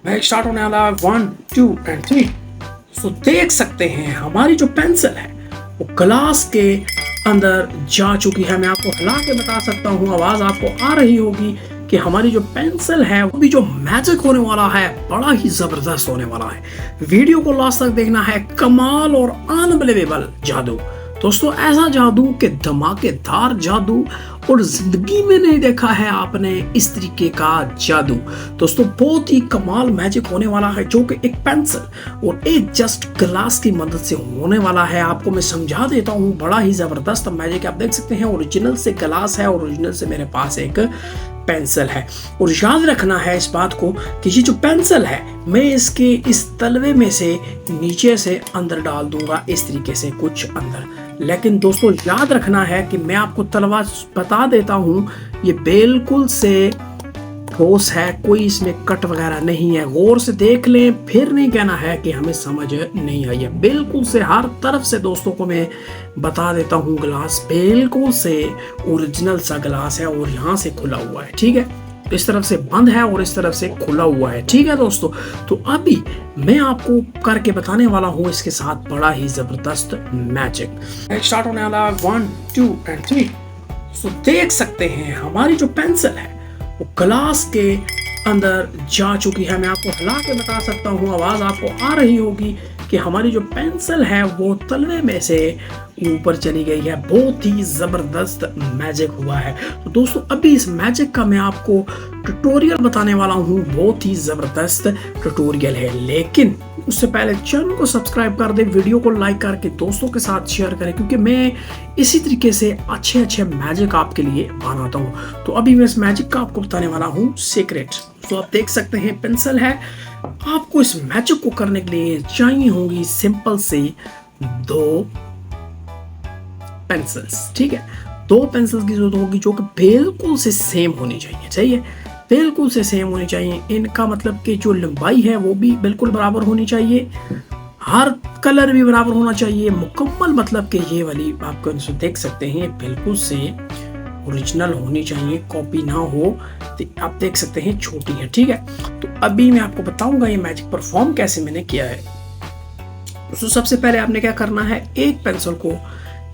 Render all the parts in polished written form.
मैं स्टार्ट होने वाला है 1 2 एंड 3। तो देख सकते हैं हमारी जो पेंसिल है वो ग्लास के अंदर जा चुकी है। मैं आपको हिला के बता सकता हूँ, आवाज आपको आ रही होगी कि हमारी जो पेंसिल है वो भी जो मैजिक होने वाला है बड़ा ही जबरदस्त होने वाला है। वीडियो को लास्ट तक देखना है। कमाल और अनबिलीवेबल जादू दोस्तों, ऐसा जादू के धमाकेदार जादू और जिंदगी में नहीं देखा है आपने इस तरीके का जादू। दोस्तों बहुत ही कमाल मैजिक होने वाला है जो कि एक पेंसिल और एक जस्ट ग्लास की मदद से होने वाला है। आपको मैं समझा देता हूँ, बड़ा ही जबरदस्त मैजिक आप देख सकते हैं। ओरिजिनल से ग्लास है, ओरिजिनल से मेरे पास एक पेंसिल है। और याद रखना है इस बात को कि ये जो पेंसिल है मैं इसके इस तलवे में से नीचे से अंदर डाल दूंगा, इस तरीके से कुछ अंदर। लेकिन दोस्तों याद रखना है कि मैं आपको तलवा बता देता हूँ, ये बिल्कुल से ठोस है, कोई इसमें कट वगैरह नहीं है। गौर से देख लें, फिर नहीं कहना है कि हमें समझ नहीं आई है। बिल्कुल से हर तरफ से दोस्तों को मैं बता देता हूँ, ग्लास बिल्कुल से ओरिजिनल सा ग्लास है और यहाँ से खुला हुआ है। ठीक है, इस तरफ से बंद है और इस तरफ से खुला हुआ है। ठीक है दोस्तों, तो अभी मैं आपको करके बताने वाला हूँ इसके साथ बड़ा ही जबरदस्त मैजिक। स्टार्ट होने वाला 1 2 एंड 3। तो देख सकते हैं हमारी जो पेंसिल है वो ग्लास के अंदर जा चुकी है। मैं आपको हिला के बता सकता हूँ, आवाज आपको आ रही होगी कि हमारी जो पेंसिल है वो तलवे में से ऊपर चली गई है। बहुत ही जबरदस्त मैजिक हुआ है। तो दोस्तों अभी इस मैजिक का मैं आपको ट्यूटोरियल बताने वाला हूँ। बहुत ही जबरदस्त ट्यूटोरियल है, लेकिन उससे पहले चैनल को सब्सक्राइब कर दे, वीडियो को लाइक करके दोस्तों के साथ शेयर करें, क्योंकि मैं इसी तरीके से अच्छे अच्छे मैजिक आपके लिए बनाता हूँ। तो अभी मैं इस मैजिक का आपको बताने वाला हूँ सीक्रेट। तो आप देख सकते हैं पेंसिल है। आपको इस मैजिक को करने के लिए चाहिए होंगी सिंपल से 2 पेंसिल्स। ठीक है, 2 पेंसिल्स की जरूरत होगी जो कि बिल्कुल से सेम होनी चाहिए, बिल्कुल से सेम होनी चाहिए। इनका मतलब कि जो लंबाई है वो भी बिल्कुल बराबर होनी चाहिए, हर कलर भी बराबर होना चाहिए मुकम्मल। मतलब कि ये वाली आपको देख सकते हैं बिल्कुल से ओरिजिनल होनी चाहिए, कॉपी ना हो। तो आप देख सकते हैं छोटी है। ठीक है, तो अभी मैं आपको बताऊंगा ये मैजिक परफॉर्म कैसे मैंने किया है। तो सबसे पहले आपने क्या करना है, एक पेंसिल को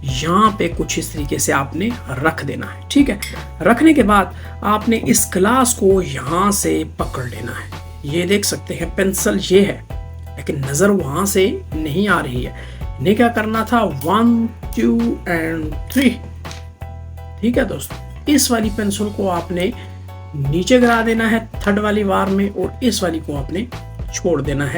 यहाँ पे कुछ इस तरीके से आपने रख देना है। ठीक है, रखने के बाद आपने इस ग्लास को यहाँ से पकड़ लेना है। ये देख सकते हैं पेंसिल ये है, लेकिन नजर वहां से नहीं आ रही है। इन्हें क्या करना था, 1 2 एंड 3। ठीक है दोस्तों, इस वाली पेंसिल को आपने नीचे गिरा देना है 3rd वाली बार में, और इस वाली को आपने छोड़ देना है।